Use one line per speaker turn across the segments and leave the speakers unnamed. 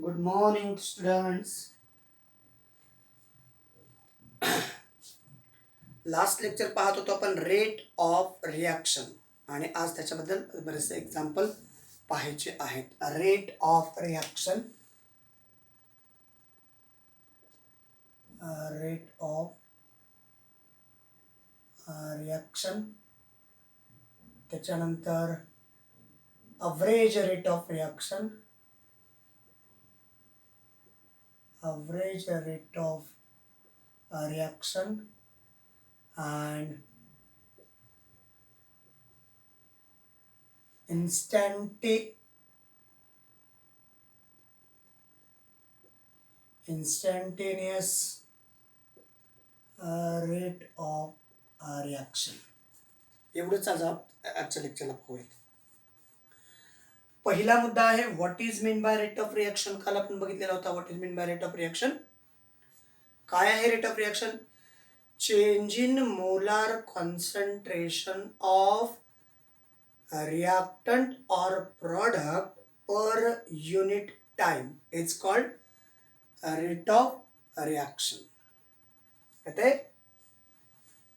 Good morning, students. Last lecture पाहत होतो आपण रेट ऑफ रिॲक्शन आणि आज त्याच्याबद्दल बरेचसे एक्झाम्पल पाहायचे आहेत. Rate of reaction, rate of reaction, त्याच्यानंतर average rate of reaction, average rate of reaction and instantaneous rate of reaction. एवढंच आज आजच्या लेक्चरला पाहूयात. पहिला मुद्दा आहे what is mean by rate of reaction. काल आपण बघितलेला होता what is mean by rate of reaction. काय आहे rate of reaction? Change in molar concentration of reactant or product per unit time. It's called rate of reaction. येते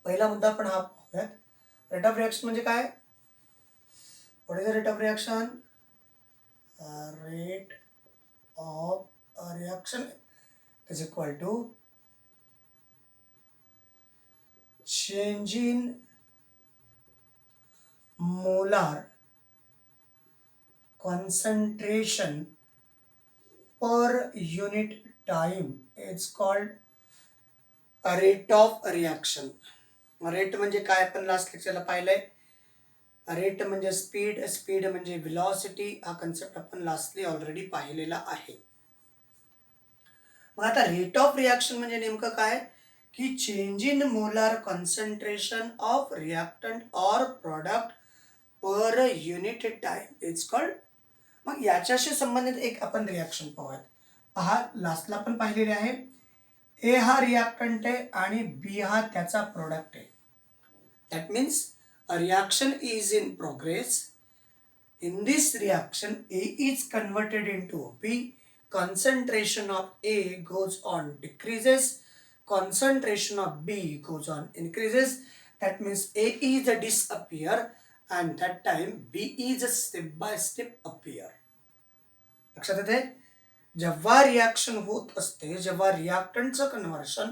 पहिला मुद्दा आपण हा पाहूयात. रेट ऑफ रिॲक्शन म्हणजे काय? What is the rate of reaction? Rate of reaction is equal to change in molar concentration per unit time. It's called a rate of reaction. Rate म्हणजे काय आपण लास्ट लेक्चरला पाहिलंय. रेट म्हणजे speed, speed म्हणजे velocity. हा concept आपण lastly already पाहिलेला आहे. मग आता रेट ऑफ रिॲक्शन म्हणजे नेमकं काय की change in molar concentration of reactant or product per unit time is called. मग याच्याशी संबंधित एक आपण रिॲक्शन पाहूयात. पहा लास्टला आपण पाहिलेले आहे. ए हा रिॲक्टंट आहे आणि बी हा त्याचा प्रोडक्ट आहे. That means a reaction is in progress. In this reaction A is converted into B. Concentration of A goes on decreases, concentration of B goes on increases. That means A is a disappear and that time B is a step by step appear. लक्षात येते? जेव्हा reaction होत असते, जेव्हा रिॲक्टंटचं conversion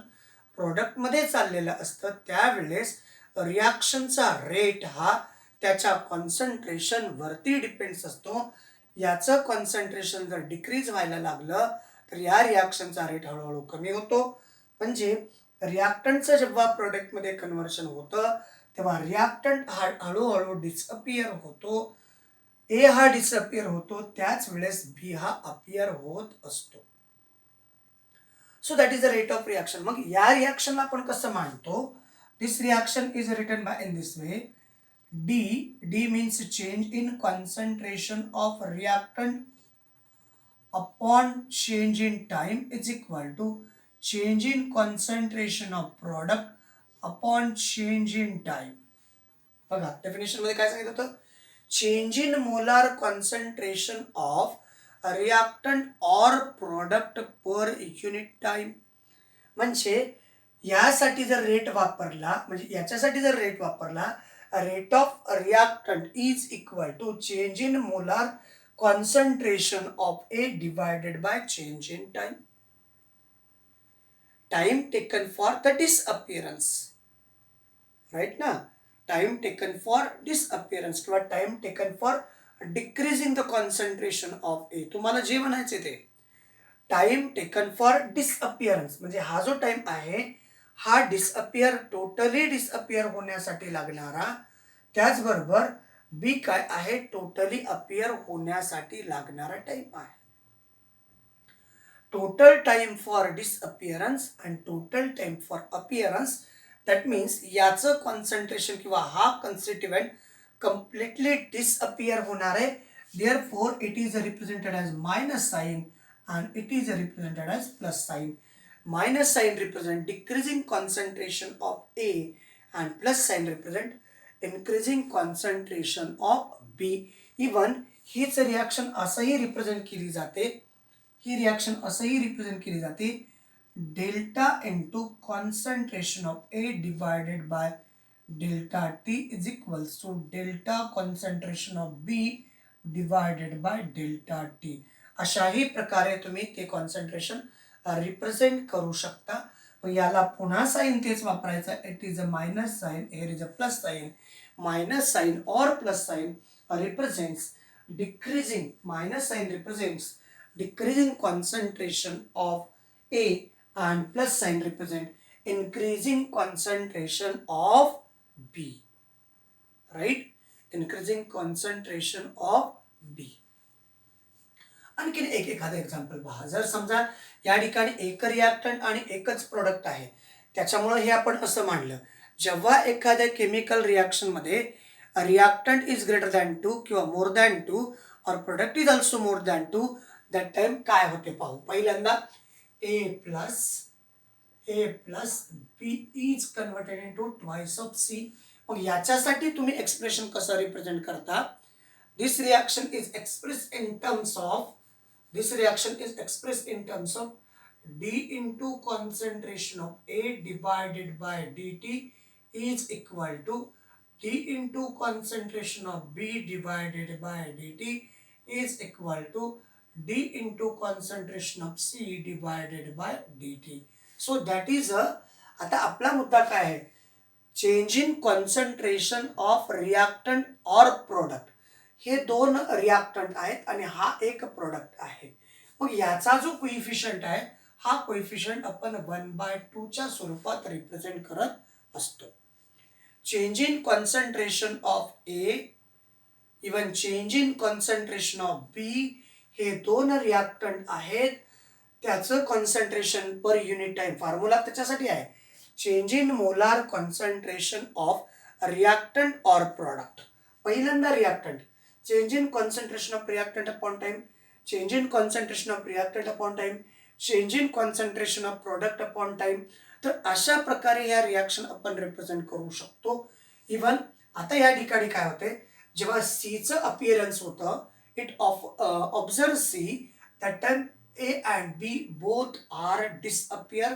प्रोडक्टमध्ये चाललेलं असतं त्यावेळेस रिॲक्शनचा रेट हा त्याच्या कॉन्सन्ट्रेशन वरती डिपेंड्स असतो. याचं कॉन्सन्ट्रेशन जर डिक्रीज व्हायला लागलं तर या रिॲक्शनचा रेट हळूहळू कमी होतो. म्हणजे रिॲक्टंटचं जेव्हा प्रोडक्टमध्ये कन्व्हर्शन होतं तेव्हा रिॲक्टंट हा हळूहळू डिसअपियर होतो. ए हा डिसअपियर होतो त्याच वेळेस बी हा अपियर होत असतो. So that is the rate of reaction. मग या रिॲक्शनला आपण कसं मांडतो? This reaction is written by in this way. D means change in concentration of reactant upon change in time is equal to change in concentration of product upon change in time. बघा definition मध्ये काय सांगितलं होतं? Change in molar concentration of reactant or product per unit time. म्हणजे यासाठी जर rate वापरला, म्हणजे याच्यासाठी जर रेट वापरला, rate of reactant is equal to change in molar concentration of A divided by change in time. Time taken for the disappearance. Right ना? Time taken for disappearance किंवा time taken for decreasing the concentration of A. तुम्हाला जे म्हणायचे ते time taken for डिसअपिअरन्स म्हणजे हा जो time आहे हा डिसअपियर, टोटली डिसअपियर होण्यासाठी लागणारा, त्याचबरोबर बी काय आहे टोटली अपियर होण्यासाठी लागणारा टाइम आहे. Total time for disappearance and total time for appearance. That means याचं कॉन्सन्ट्रेशन किंवा हा कन्स्टिट्युएंट कम्प्लिटली डिसअपियर होणार आहे. Therefore it is represented as minus sign and it is represented as plus sign. Minus sign represent decreasing concentration of A and plus sign represent increasing concentration of B. Even हीच reaction असंही represent केली जाते ही reaction असंही represent केली जाते, delta into concentration of A divided by delta T is equals to delta concentration of B divided by delta T. अशाही प्रकारे तुम्ही ते कॉन्सन्ट्रेशन रिप्रेझेंट करू शकता. याला पुन्हा साईन तेच वापरायचं. It is a minus sign, here is a plus sign. Minus sign और plus sign represents decreasing, minus sign represents decreasing concentration of A and plus sign represent increasing concentration of B, right? Increasing concentration of B. आणखीन एखादं example पहा. जर समजा या ठिकाणी एक reactant आणि एकच प्रोडक्ट आहे, त्याच्यामुळे हे आपण असं मानलं, जेव्हा एखाद्या केमिकल रिॲक्शनमध्ये रिॲक्टंट इज ग्रेटर दॅन 2 किंवा मोर दॅन 2 और product is also more than 2, that time काय होते पाहू. पहिल्यांदा A plus B is converted into twice of C. मग याच्यासाठी तुम्ही एक्सप्रेशन कसं रिप्रेझेंट करता. This reaction is expressed in terms of This reaction is expressed in terms of d into concentration of A divided by dt is equal to d into concentration of B divided by dt is equal to d into concentration of C divided by dt. So that is a, आता आपला मुद्दा काय आहे, change in concentration of reactant और product. हे दोन reactant आहेत आणि हा एक प्रोडक्ट आहे. मग याचा जो कोइफिशियंट आहे, हा कोइफिशियंट आपण 1/2 च्या स्वरूपात रिप्रेझेंट करत असतो. Change in concentration of A even change in concentration of B हे दोन रिॲक्टंट आहेत. त्याचं concentration per unit time formula त्याच्यासाठी आहे, change in molar concentration of reactant और प्रोडक्ट. पहिल्यांदा reactant, change in concentration of reactant upon time, change in concentration of reactant upon time, change in concentration of product upon time. तर अशा प्रकारे या reaction आपण represent करू शकतो. Even आता या ठिकाणी काय होते, जेव्हा सीचं अपिअरन्स होतं, it observe C that time A and B both are disappear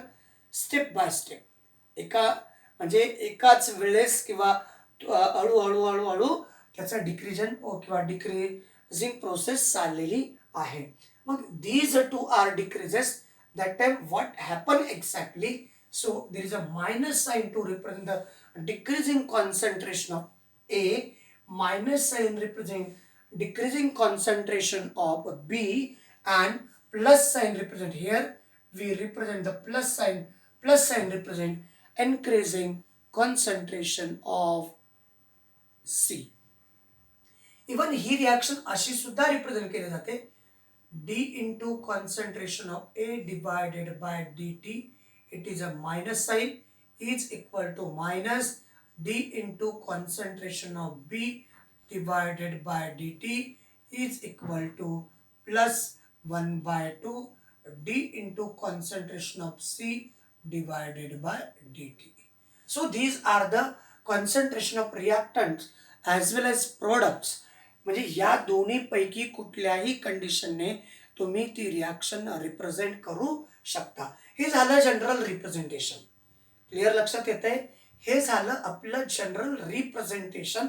step by step. म्हणजे एकाच वेळेस किंवा हळूहळू हळूहळू त्याचा डिक्रीजन किंवा डिक्रीजिंग प्रोसेस चाललेली आहे. मग these two are decreases, that time what happen exactly. So there is a minus sign to represent the decreasing concentration of A, minus sign represent decreasing concentration of B, and plus sign represent, here we represent the plus sign represent increasing concentration of C. Even ही reaction अशी सुद्धा represent केली जाते, D into concentration of A divided by D T, it is a minus sign, is equal to minus D into concentration of B divided by D T is equal to plus 1/2 D into concentration of C divided by D T. So these are the concentration of reactants as well as products. म्हणजे या दोन्ही पैकी कुठल्याही कंडिशनने तुम्ही ती reaction represent करू शकता. हे झालं जनरल रिप्रेझेंटेशन. क्लिअर लक्षात येत आहे. हे झालं आपलं जनरल रिप्रेझेंटेशन.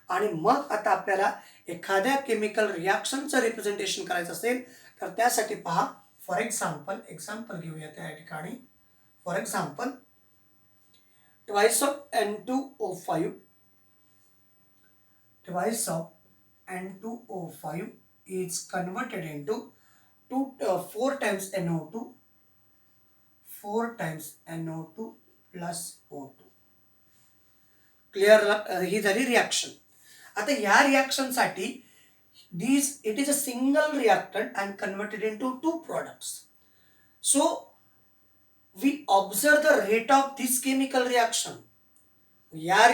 आणि मग आता आपल्याला एखाद्या केमिकल रिॲक्शनचं रिप्रेझेंटेशन करायचं असेल तर त्यासाठी पहा, फॉर एक्झाम्पल घेऊया त्या ठिकाणी. For example twice of N2O5 is converted into 4 times NO2 plus O2. Clear. ही झाली रिॲक्शन. आता या रिॲक्शन साठी it is a single reactant and converted into 2 products. So we observe the rate of this chemical reaction. या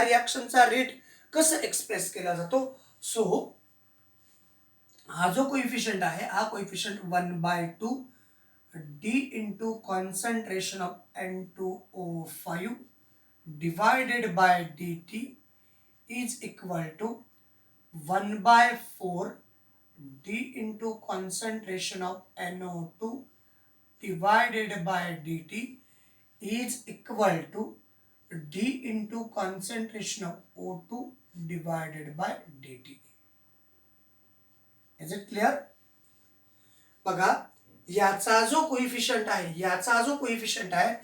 रिॲक्शनचा rate कसं express केला जातो. So हा जो कोइफिशियंट आहे, हा coefficient 1/2 D into concentration of N2O5 divided by D T is equal to 1/4 d into concentration of NO2 divided by dt is equal to d into concentration of O2 divided by dt. Is it clear? बघा, याचा जो coefficient आहे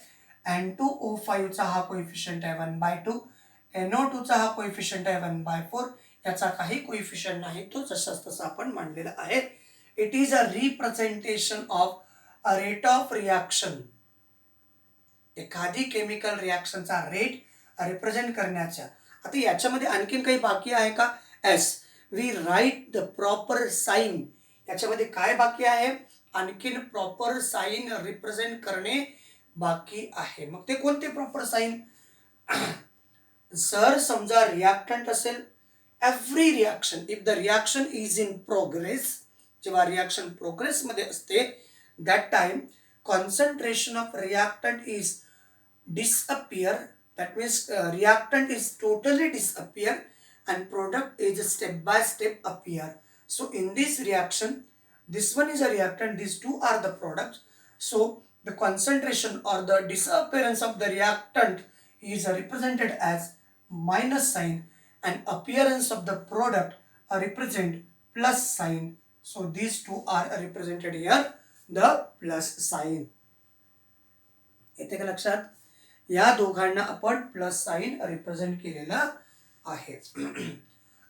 N2O5 चा हा coefficient आहे 1/2, NO2 चा हा coefficient आहे 1/4, याचा काही कोइफिशियंट नाही, तो जसाच तसा आपण मांडलेला आहे. It is a representation of a rate of reaction. एखादी केमिकल रिॲक्शनचा रेट रिप्रेझेंट करण्याचा. आता याच्यामध्ये आणखीन काही बाकी आहे का? As we write the proper sign. याच्यामध्ये काय बाकी आहे? आणखीन प्रॉपर साइन रिप्रेझेंट करणे बाकी आहे. मग ते कोणते प्रॉपर साइन? जर समजा रिॲक्टंट असेल, every reaction, if the reaction is in progress, जेव्हा रिॲक्शन प्रोग्रेस मध्ये असते, that time concentration of reactant is disappear. That means reactant is totally disappear and product is step by step appear. So in this reaction, this one is a reactant, these two are the products. So the concentration or the disappearance of the reactant is represented as minus sign and appearance of the product represent plus sign. So these two are represented here the plus sign. येते का लक्षात? या दोघांना आपण plus sign represent केलेलं आहे.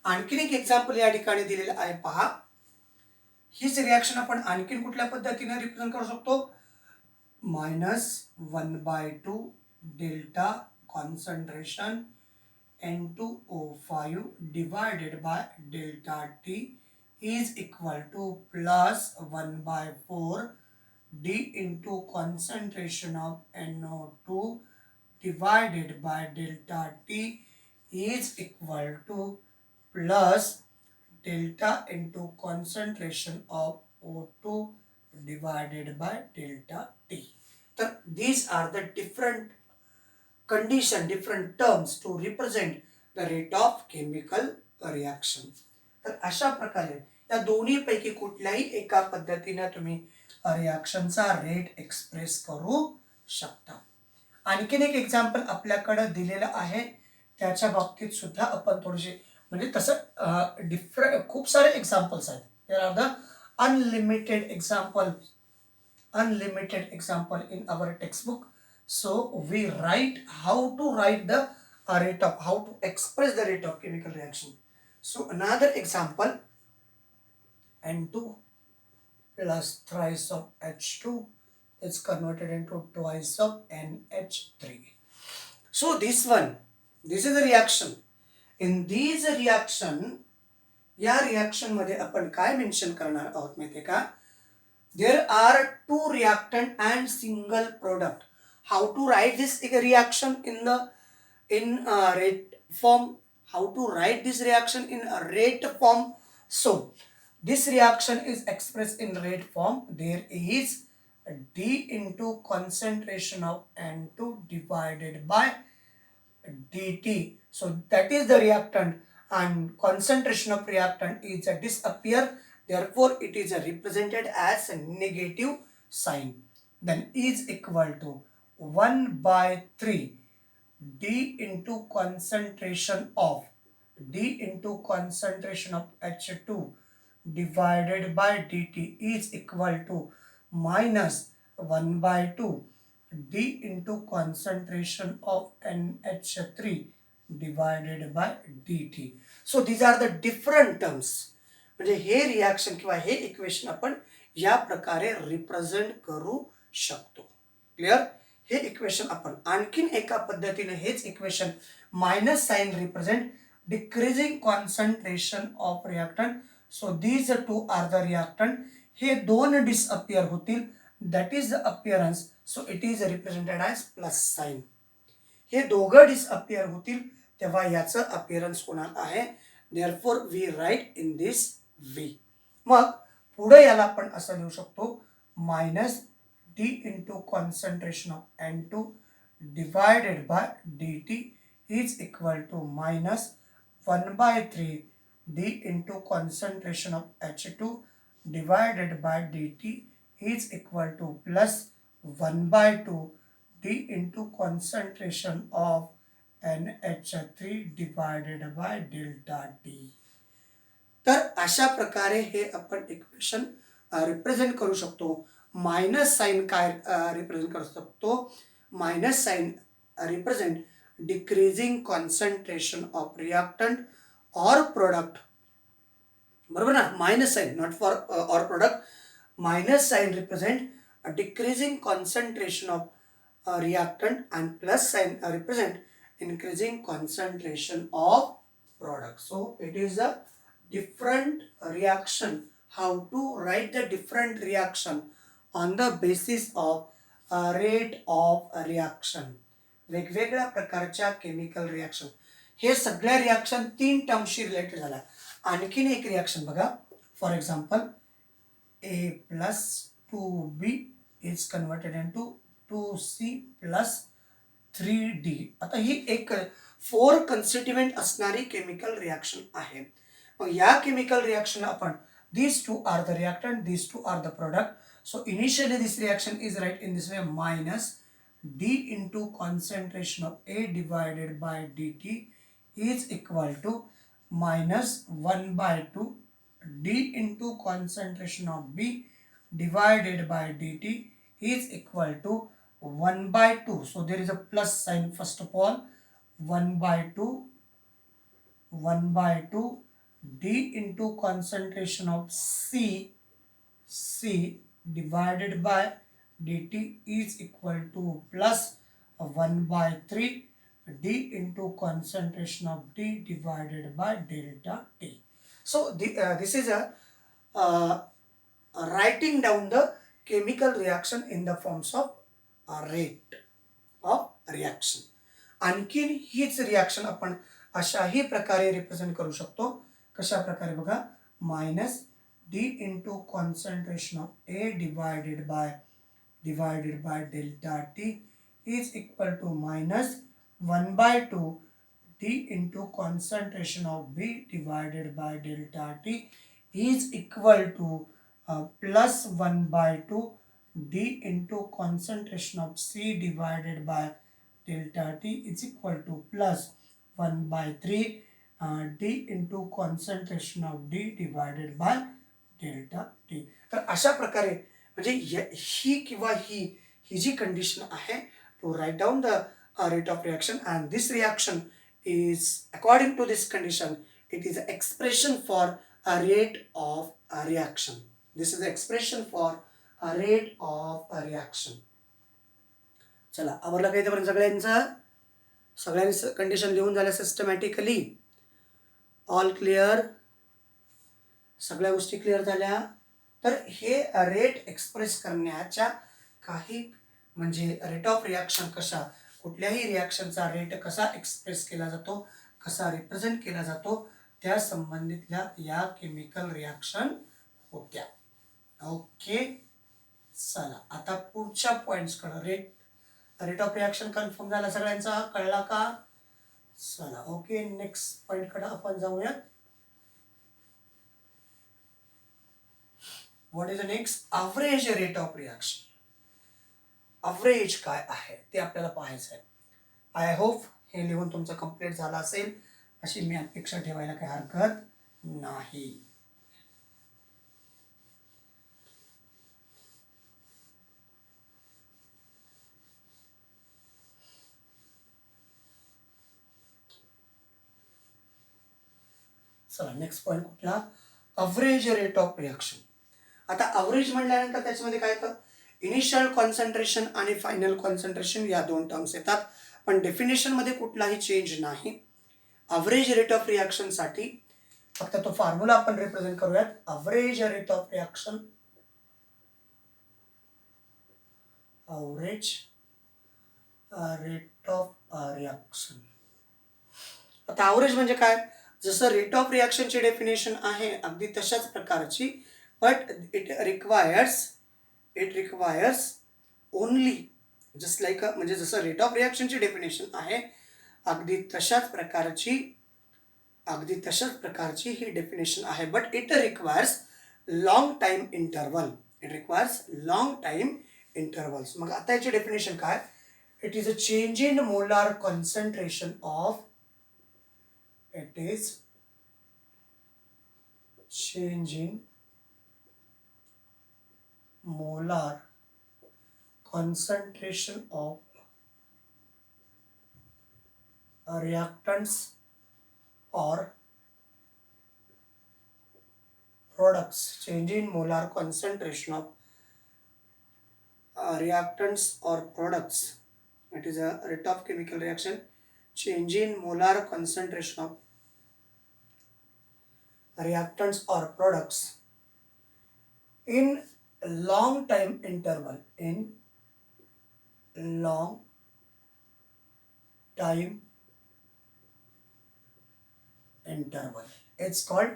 आणखीन एक एक्झाम्पल या ठिकाणी दिलेलं आहे पहा. हीच रिॲक्शन आपण आणखीन कुठल्या पद्धतीने रिप्रेझेंट करू शकतो? -1/2 delta concentration N2O5 divided by delta T is equal to plus 1/4 d into concentration of NO2 divided by delta T is equal to plus delta into concentration of O2 divided by delta T. So these are the different condition, different terms to represent the rate of chemical reaction. तर अशा प्रकारे या दोन्ही पैकी कुठल्याही एका पद्धतीने तुम्ही रिॲक्शनचा रेट एक्सप्रेस करू शकता. आणखीन एक एक्झाम्पल आपल्याकडे दिलेलं आहे, त्याच्या बाबतीत सुद्धा आपण थोडेसे म्हणजे तसं डिफरंट खूप सारे एक्झाम्पल्स आहेत. There are the unlimited example in our textbook. So we write how to write the rate of, how to express the rate of chemical reaction. So another example, N2 plus thrice of H2 is converted into twice of NH3. So this is a reaction. In this reaction, या reaction मध्ये आपण काय mention करणार आहोत माहिती का? There are two reactant and single product. How to write this reaction in rate form? How to write this reaction in a rate form? So this reaction is expressed in rate form. There is d into concentration of N2 divided by dt. So that is the reactant, and concentration of reactant is a disappear. Therefore it is represented as a negative sign. Then is equal to 1/3 d into concentration of H2 divided by dt is equal to minus 1/2 d into concentration of NH3 divided by dt. So these are the different terms. म्हणजे हे reaction किंवा हे equation आपण या प्रकारे represent करू शकतो. Clear? हे इक्वेशन आपण आणखीन एका पद्धतीने हेच equation minus sign represent decreasing concentration of reactant. So these two are the reactant. हे दोन डिसअपियर होतील, that is the appearance. So it is represented as plus sign. हे दोघं डिसअपियर होतील तेव्हा याचं अपियरन्स होणार आहे. Therefore we write in this way. मग पुढे याला आपण असं लिहू शकतो, minus d into concentration of N2 divided by dt is equal to minus 1/3 d into concentration of H2 divided by dt is equal to plus 1 by 2 d into concentration of NH3 divided by delta t. तर अशा प्रकारे हे आपण equation represent करू शकतो. Minus sign काय represent करू शकतो? Minus sign represent decreasing concentration of reactant or product. बरोबर ना? Minus sign not for or product. Minus sign represent decreasing concentration of reactant and plus sign represent increasing concentration of product. So it is a different reaction. How to write the different reaction on the basis of rate of reaction. वेगवेगळ्या प्रकारच्या chemical reaction. हे सगळ्या reaction 3 टर्मशी related झाल्या. आणखीन एक reaction बघा. For example A plus 2B is converted into 2C plus 3D. आता ही एक 4 कन्स्टिट्युएंट असणारी केमिकल रिॲक्शन आहे. मग या केमिकल रिॲक्शन आपण these two are the reactant, these two are the product. So initially this reaction is write in this way, minus D into concentration of A divided by dt is equal to minus 1 by 2 D into concentration of B divided by dt is equal to 1 by 2. So there is a plus sign first of all. 1 by 2 D into concentration of C divided by dt is equal to plus 1 by 3 D into concentration of D divided by delta T. So this is a writing down the chemical reaction in the forms of rate of reaction. आणखीन हीच reaction आपण अशाही प्रकारे represent करू शकतो. कशा प्रकारे बघा. Minus D into concentration of A divided by delta T is equal to minus 1 by 2 D into concentration of B divided by delta T is equal to plus 1 by 2 D into concentration of C divided by delta T is equal to plus 1 by 3 D into concentration of D divided by delta T. तर अशा प्रकारे म्हणजे ही किंवा ही जी condition आहे to write down the rate of reaction, and this reaction is according to this condition it is an expression for a rate of a reaction. This is the expression for a rate of a reaction. चला आवरलं काही पण सगळ्यांनी condition लिहून झाल्या systematically. All clear. सगळ्या गोष्टी clear झाल्या. तर हे रेट एक्सप्रेस करण्याच्या काही म्हणजे रेट ऑफ रिॲक्शन कशा, कुठल्याही रिॲक्शनचा रेट कसा एक्सप्रेस केला जातो, कसा रिप्रेझेंट केला जातो, त्या संबंधितल्या या केमिकल रिॲक्शन होत्या. ओके. चला आता पुढच्या पॉइंट्सकडे. रेट ऑफ रिॲक्शन कन्फर्म झाला सगळ्यांचा, कळला का? चला ओके, नेक्स्ट पॉइंटकडे आपण जाऊयात. What is the next? Average rate of reaction. Average काय आहे ते आपल्याला पाहायचं आहे. आय होप हे लिहून तुमचं कंप्लीट झालं असेल अशी मी अपेक्षा ठेवायला काही हरकत नाही. चला नेक्स्ट पॉइंट कुठला? Average rate of reaction. आता ॲव्हरेज म्हणल्यानंतर त्याच्यामध्ये काय येतं? इनिशियल कॉन्सन्ट्रेशन आणि फायनल कॉन्सन्ट्रेशन या 2 टर्म्स येतात, पण डेफिनेशनमध्ये कुठलाही चेंज नाही. ॲव्हरेज रेट ऑफ रिॲक्शनसाठी फक्त तो फॉर्म्युला आपण रिप्रेझेंट करूयात. Average rate of reaction, average rate of reaction. आता ॲव्हरेज म्हणजे काय? जसं रेट ऑफ रिॲक्शनची डेफिनेशन आहे अगदी तशाच प्रकारची, but it requires only just like म्हणजे जसं रेट ऑफ रिॲक्शनची डेफिनेशन आहे अगदी तशाच प्रकारची अगदी तशाच प्रकारची ही डेफिनेशन आहे, but it requires long time interval. It requires long time intervals. मग आता याची डेफिनेशन काय? It is a change in molar concentration of, it is change in molar concentration of reactants or products. Change in molar concentration of reactants or products. It is a rate of chemical reaction. Change in molar concentration of reactants or products in long time interval, in long time interval. It's called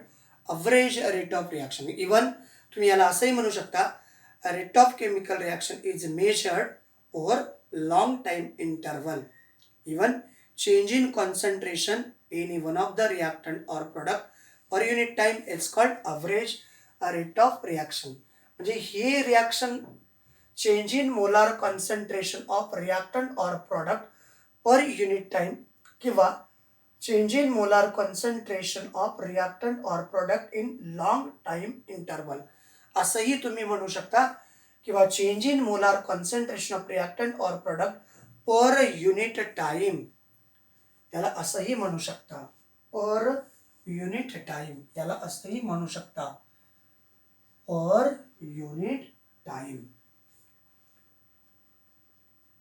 average rate of reaction. Even तुम्ही याला असंही म्हणू शकता, rate of chemical reaction is measured over long time interval. Even change in concentration in one of the reactant or product per unit time is called average rate of reaction. म्हणजे हे reaction change in molar concentration of reactant और product per unit time किंवा change in molar concentration of reactant और product in long time interval असंही तुम्ही म्हणू शकता, किंवा change in molar concentration of reactant और प्रोडक्ट पर युनिट टाइम, याला असंही म्हणू शकता. पर युनिट टाइम याला असंही म्हणू शकता. Per unit time,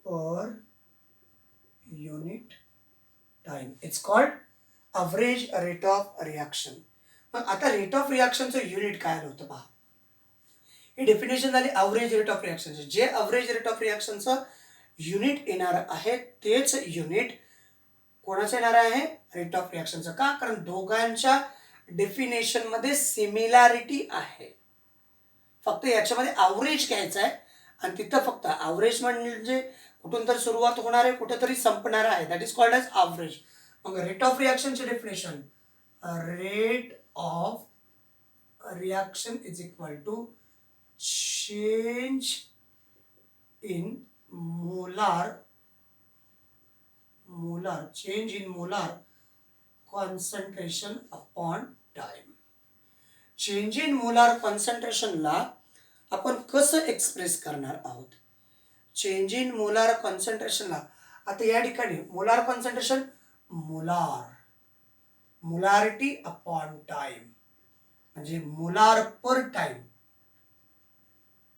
per unit time. It's called average rate of reaction. मग आता रेट ऑफ रिॲक्शनचं युनिट काय होतं पहा. ही डेफिनेशन झाली अवरेज रेट ऑफ रिॲक्शनचं. जे अवरेज रेट ऑफ रिॲक्शनचं युनिट येणार आहे तेच युनिट कोणाचं येणार आहे? रेट ऑफ रिॲक्शनचं. का? कारण दोघांच्या डेफिनेशन मध्ये सिमिलॅरिटी आहे. फक्त याच्यामध्ये अवरेज घ्यायचं आहे आणि तिथं फक्त अवरेज म्हणजे कुठून तर सुरुवात होणार आहे, कुठेतरी संपणार आहे. That is called as average. मग रेट ऑफ रिॲक्शनचे definition, rate of reaction is equal to change in molar change in molar concentration upon time. चेंज इन मोलार कॉन्सन्ट्रेशनला आपण कसं एक्सप्रेस करणार आहोत? चेंज इन मोलार कॉन्सन्ट्रेशनला आता या ठिकाणी molar concentration, molarity upon time, म्हणजे molar per time.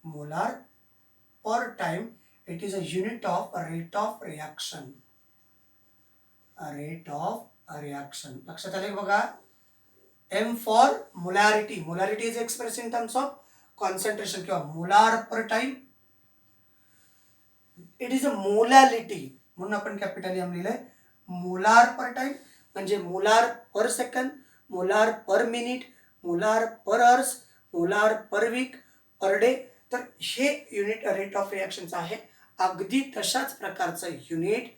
Molar per time it is a unit of rate of reaction. Rate of reaction लक्षात आले बघा. M for molarity, molarity is express in terms of concentration किंवा molar per time. It is a molality म्हणून आपण capital M लिहिलंय. Molar per time म्हणजे molar per second, molar per minute, molar per hours, molar per week, per day. तर हे unit rate of रिॲक्शनचं आहे. अगदी तशाच प्रकारचं unit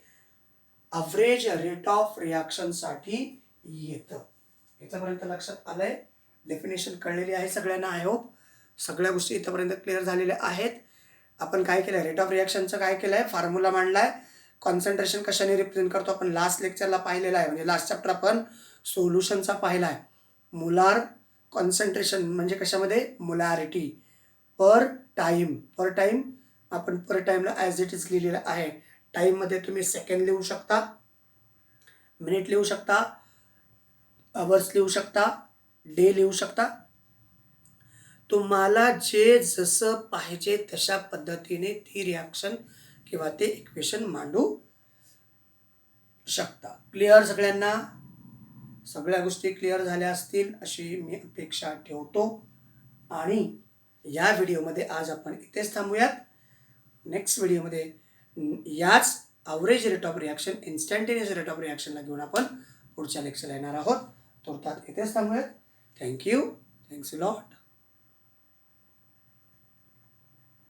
average rate of reaction साठी येतं. इथपर्यंत लक्षात आलंय? डेफिनेशन कळलेली आहे सगळ्यांना. आय होप सगळ्या गोष्टी इथपर्यंत क्लिअर झालेल्या आहेत. आपण काय केलं? रेट ऑफ रिॲक्शनचं काय केलंय? फॉर्म्युला मांडलाय. कॉन्सन्ट्रेशन कशाने रिप्रेझेंट करतो आपण लास्ट लेक्चरला पाहिलेला आहे, म्हणजे लास्ट चॅप्टर आपण सोल्युशनचा पाहिला आहे. मोलार कॉन्सन्ट्रेशन म्हणजे कशामध्ये? मोलॅरिटी. पर टाइम, पर टाइम आपण पर टाइमला ॲज इट इज लिहिलेलं आहे. टाइममध्ये तुम्ही सेकंड लिहू शकता, मिनिट लिहू शकता, अवर्स लिहू शकता, डे लिहू शकता. तुम्हाला जे जसं पाहिजे तशा पद्धतीने ती रिॲक्शन किंवा ते इक्वेशन मांडू शकता. क्लिअर सगळ्यांना? सगळ्या गोष्टी क्लिअर झाल्या असतील अशी मी अपेक्षा ठेवतो. आणि या व्हिडिओमध्ये आज आपण इथेच थांबूयात. नेक्स्ट व्हिडिओमध्ये याच average rate of reaction, instantaneous rate of रिॲक्शनला घेऊन आपण पुढच्या लेक्चरला येणार आहोत. तुर्तात इथेच थांबूयात. थँक्यू. Thanks a lot.